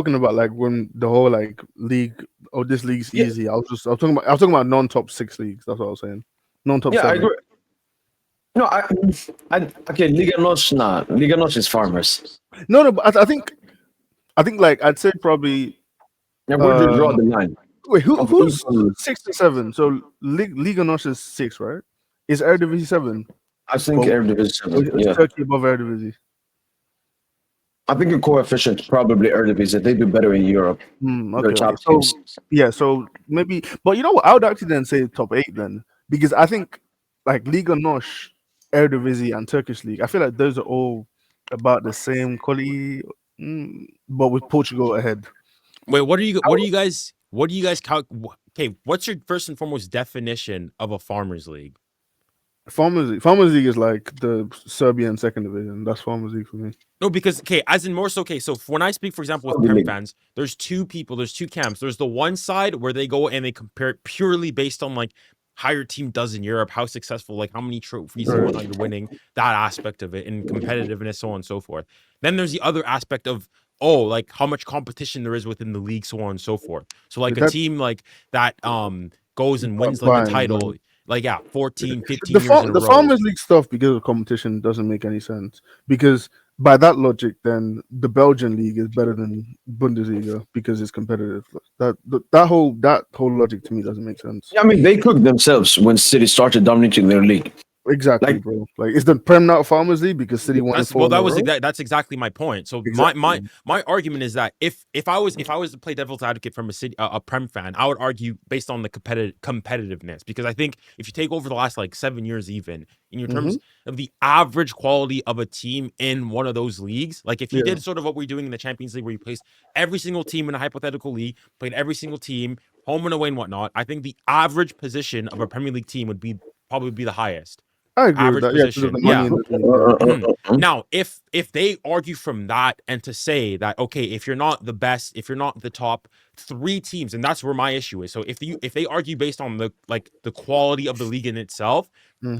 talking about like when the whole like league, oh, this league's Yeah, easy. I was talking about non-top six leagues. That's what I was saying. Non-top yeah, I seven. agree. No, okay. Liga Nos is farmers. No, but I think like I'd say probably Yeah, where do you draw um the line wait, of who's equal? 6 to 7? So Liga NOS is 6, right? Is Eredivisie 7? I think Or Eredivisie or 7. is Yeah, Turkey above Eredivisie? I think the coefficient probably Eredivisie. They do better in Europe. Their Okay. top So teams. yeah, so maybe, but you know what? I would actually then say top 8 then, because I think like Liga NOS, Eredivisie, and Turkish league. I feel like those are all about the same quality, but with Portugal ahead. Wait, what are you? I What do would- you guys? What do you guys count? Okay, what's your first and foremost definition of a farmers league? Farmers League is like the Serbian second division. That's Farmers League for me. No, because okay, as in more so. Okay, so when I speak, for example, with Saudi Prem league. fans, there's two people, there's two camps. There's the one side where they go and they compare it purely based on like how your team does in Europe, how successful, like how many trophies and Right. whatnot you're winning, that aspect of it, and competitiveness, so on and so forth. Then there's the other aspect of like how much competition there is within the league, so on and so forth. So like a That team like that goes and wins like the Bayern, title, man. like 14, 15 The years in a the row. Farmers League stuff because of competition doesn't make any sense. Because by that logic, then the Belgian league is better than Bundesliga because it's competitive. That whole logic to me doesn't make sense. Yeah, I mean, they cooked themselves when City started dominating their league. Exactly, Like, bro. Like, is the Prem not a Farmers League because City won That's four in a row? that's exactly my point. So Exactly. my argument is that if I was to play devil's advocate from a Prem fan, I would argue based on the competitiveness, because I think if you take over the last like 7 years, even in your terms of the average quality of a team in one of those leagues, like if you Yeah. did sort of what we're doing in the Champions League, where you placed every single team in a hypothetical league, played every single team home and away and whatnot, I think the average position of a Premier League team would probably be the highest. I agree with Average that. Yeah, because of position, the money yeah. in the league. Yeah. Now, if they argue from that and to say that, okay, if you're not the best, if you're not the top 3 teams, and that's where my issue is. So if they argue based on the quality of the league in itself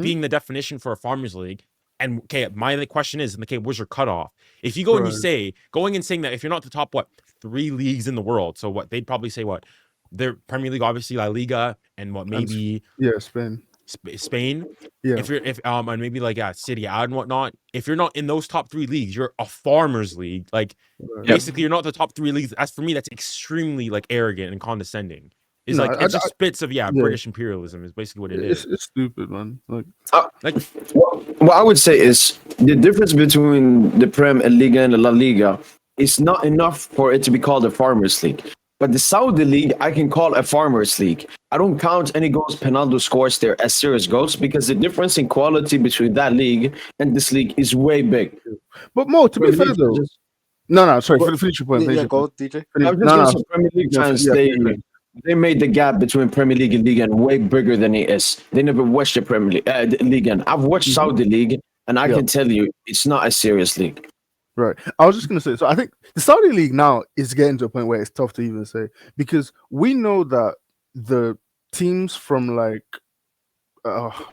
being the definition for a farmers league, and okay, my question is, okay, where's your cutoff? If you go and you Right. say saying that if you're not the top 3 leagues in the world, so what they'd probably say their Premier League, obviously La Liga, and maybe Yeah, Spain. Spain. Yeah. And maybe like City A and whatnot. If you're not in those top 3 leagues, you're a farmers league. Like Right. basically, you're not the top 3 leagues. As for me, that's extremely like arrogant and condescending. It's No, like it's just spits of British imperialism is basically what it is. It's stupid, man. Like, Like what I would say is the difference between the Prem and Liga and the La Liga is not enough for it to be called a farmers league. But the Saudi league, I can call a farmers league. I don't count any goals Penaldo scores there as serious goals, because the difference in quality between that league and this league is way big. but Mo, to be fair though, no, sorry, Well, finish your point. Yeah, Finish your go, point. DJ. Finish- I was just no, going no, to say Premier League Yeah, fans, yeah, they finish. they made the gap between Premier League and Liga way bigger than it is. They never watched the Premier League. The Liga. I've watched Saudi League, and I Yeah. can tell you it's not a serious league. Right. I was just gonna say. So I think the Saudi league now is getting to a point where it's tough to even say, because we know that the teams from like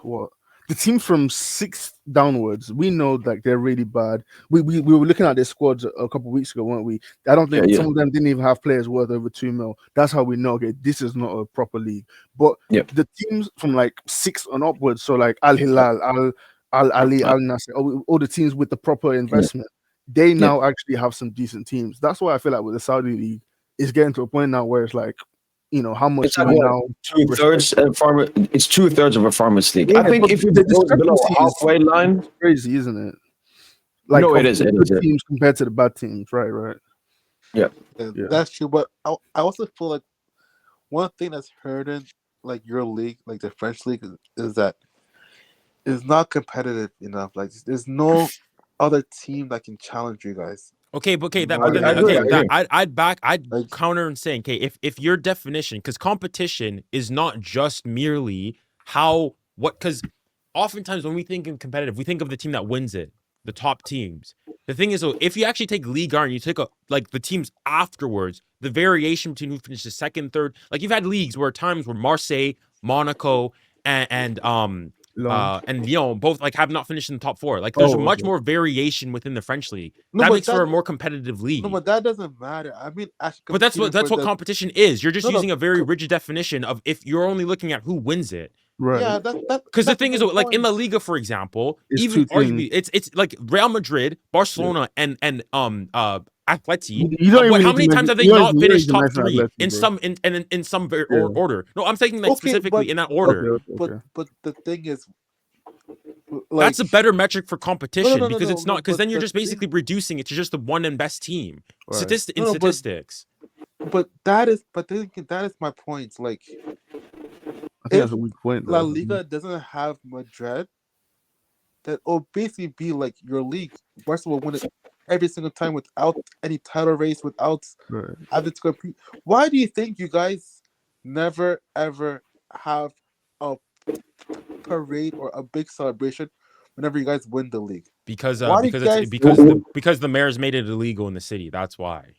what the teams from 6th downwards, we know like they're really bad. We were looking at their squads a couple of weeks ago, weren't we? I don't think Yeah, some of them didn't even have players worth over 2 mil. That's how we know, okay, this is not a proper league. But Yeah. the teams from like 6 and upwards, so like Al Hilal, Al Ali, Al Nasser, all the teams with the proper investment, they now actually have some decent teams. That's why I feel like with the Saudi league, it's getting to a point now where it's like, how much It's like do we what, now 2/3 farmer. It's 2/3 of a farmers league. Yeah, I think but if it the goes below discrepancy is halfway line, crazy, isn't it? No, it of is, the it good is, yeah. teams compared to the bad teams, right? Yeah, Yeah. that's true. But I also feel like one thing that's hurting like your league, like the French league, is that it's not competitive enough. Like there's no other team that can challenge you guys. okay, but okay, I agree, I'd Like- counter and saying, okay, if your definition, because competition is not just merely because oftentimes when we think in competitive, we think of the team that wins it, the top teams. The thing is, though, if you actually take Ligue and you take like the teams afterwards, the variation between who finishes second, third, like you've had leagues where times where Marseille, Monaco, and and Lyon both like have not finished in the top 4. Like there's a much more variation within the French league. No, That but makes for a more competitive league. No, but that doesn't matter. I mean, actually, But that's what competition is. You're just No, no, using a very rigid definition of if you're only looking at who wins it. Right. yeah, that's Because the thing is, point. like in La Liga, for example, It's even two arguably, it's like Real Madrid, Barcelona, and Atleti. You don't even how need many to times mention- have they you don't not even- you don't finished even top mention 3 Atleti, in bro. some Yeah. order? No, I'm saying like Okay, specifically but- in that order. Okay. But the thing is, like, That's a better metric for competition no, because it's not because but then you're the just basically reducing it to just the one and best team. Right. Statistics. But that is my point. Like, I think that's a weak point. La though. Liga doesn't have Madrid, that will basically be like your league. Barcelona will win it every single time without any title race, without Right. having to compete. Why do you think you guys never ever have a parade or a big celebration whenever you guys win the league? Because Why do you because guys- it's because the mayor's made it illegal in the city. That's why.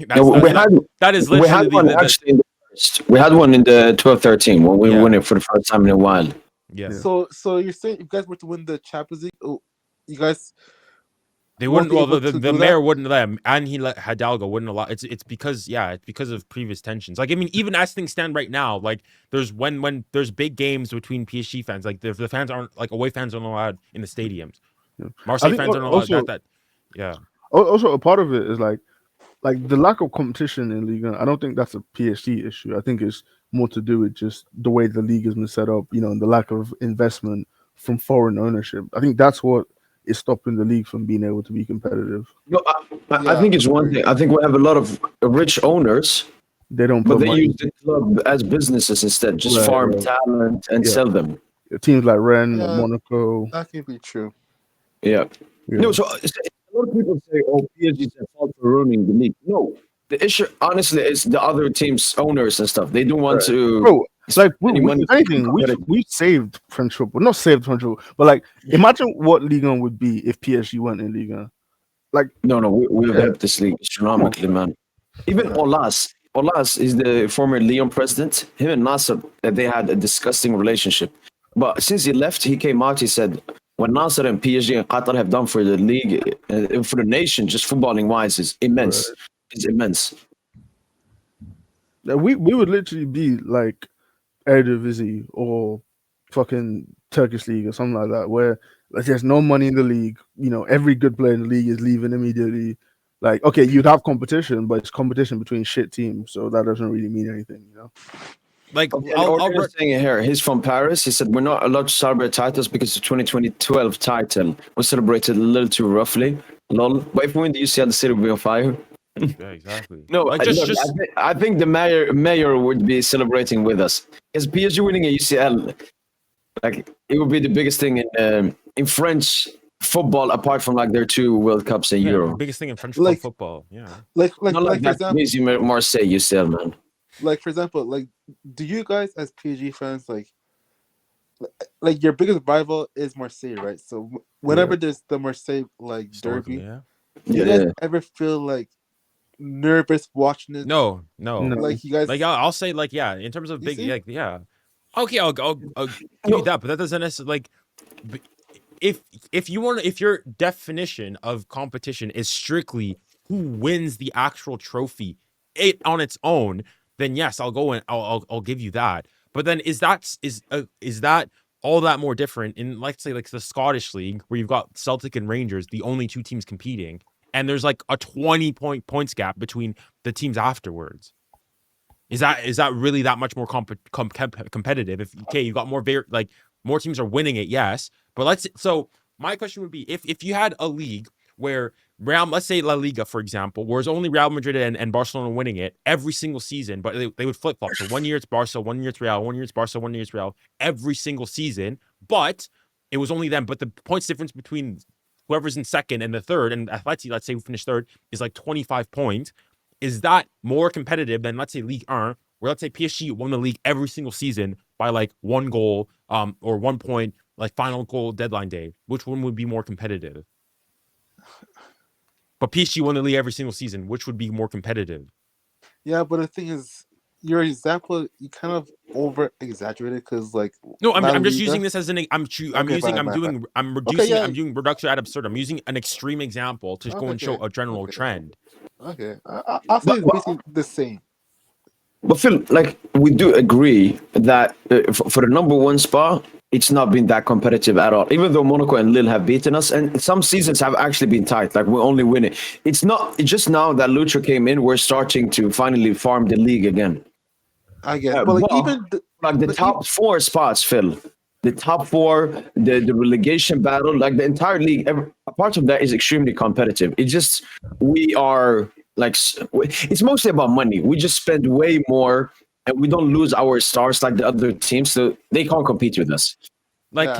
That is we had literally one actually in the first. We had one in the 12-13 when we won it for the first time in a while. yeah. So you're saying if you guys were to win the Champions League, you guys They won't wouldn't. be Well, able the to do mayor that? wouldn't let him, and he let Hidalgo wouldn't allow. It's because it's because of previous tensions. Like I mean, even as things stand right now, like there's when there's big games between PSG fans, like the fans aren't like away fans aren't allowed in the stadiums. Yeah. Marseille think fans aren't allowed. also- Yeah. Also, a part of it is like the lack of competition in Ligue 1. I don't think that's a PSG issue. I think it's more to do with just the way the league has been set up, and the lack of investment from foreign ownership. I think that's what is stopping the league from being able to be competitive. No, I think it's one thing. I think we have a lot of rich owners, They don't but put they money. use the club as businesses instead. Just Right, farm right. talent and Yeah. sell them. Teams like Rennes, Yeah. Monaco. that can be true. Yeah. Yeah. No, so a lot of people say, "Oh, PSG is at fault for ruining the league." No, the issue, honestly, is the other teams' owners and stuff. They don't want to. Bro, it's like any money if anything, we saved French football. Not saved French football, but like imagine what Ligue 1 would be if PSG went in Ligue 1. No, we've helped this league astronomically, man. Even Olas is the former Lyon president. Him and Nasser, they had a disgusting relationship. But since he left, he came out. He said, "What Nasser and PSG and Qatar have done for the league, for the nation, just footballing wise, is immense. It's immense." We would literally be like Eredivisie or fucking Turkish league or something like that, where like there's no money in the league. Every good player in the league is leaving immediately. Like, okay, you'd have competition, but it's competition between shit teams, so that doesn't really mean anything. Like I'll saying it here. He's from Paris. He said, "We're not allowed to celebrate titles because the 2012 title was celebrated a little too roughly. Lol. But if we win the UCL, the city will be on fire." yeah, exactly. No, like I think the mayor would be celebrating with us because PSG winning a UCL, like it would be the biggest thing in French football apart from like their 2 World Cups and Euro. biggest thing in French Like- football. Yeah. Like Not for like that example, crazy Marseille UCL, man. like for example, like do you guys as PSG fans like your biggest rival is Marseille, right? So whenever there's the Marseille like Historically, derby, yeah. do you guys ever feel like nervous watching it? No. Like you guys Like I'll say like in terms of You big see? like yeah. Okay, I'll give you that, but that doesn't necessarily like if your definition of competition is strictly who wins the actual trophy on its own, then yes, I'll go and I'll give you that. But then is that all that more different in let's say like the Scottish League where you've got Celtic and Rangers, the only 2 teams competing, and there's like a 20 points gap between the teams afterwards? Is that really that much more competitive? If you got more teams are winning it, yes. But so my question would be if you had a league where let's say La Liga, for example, where it's only Real Madrid and Barcelona winning it every single season, but they would flip flop. So 1 year it's Barca, 1 year it's Real, 1 year it's Barca, 1 year it's Real, every single season. But it was only them. But the points difference between whoever's in second and the third, and Atleti, let's say who finished third, is like 25 points. Is that more competitive than let's say Ligue 1, where let's say PSG won the league every single season by like 1 goal or 1 point, like final goal deadline day? Which one would be more competitive? But PSG won the league every single season. Which would be more competitive? Yeah, but the thing is, your example, you kind of over exaggerated because like No, La I'm just Liga- using this as an I'm Okay, using bye, bye, bye. I'm Okay, reducing yeah. I'm doing reduction ad absurd. I'm using an extreme example to go and show Okay, a general okay, trend. okay. I'll say But, it's but basically the same. But Phil, like we do agree that for the number one spot, it's not been that competitive at all. Even though Monaco and Lille have beaten us, and some seasons have actually been tight. Like we only win it. It's not. It's just now that Lucha came in, we're starting to finally farm the league again. I guess, but like even Like the but top four spots, Phil, the top four, the relegation battle, like the entire league, a part of that is extremely competitive. It's just we are like it's mostly about money. We just spend way more, and we don't lose our stars like the other teams, so they can't compete with us. Like, Yeah.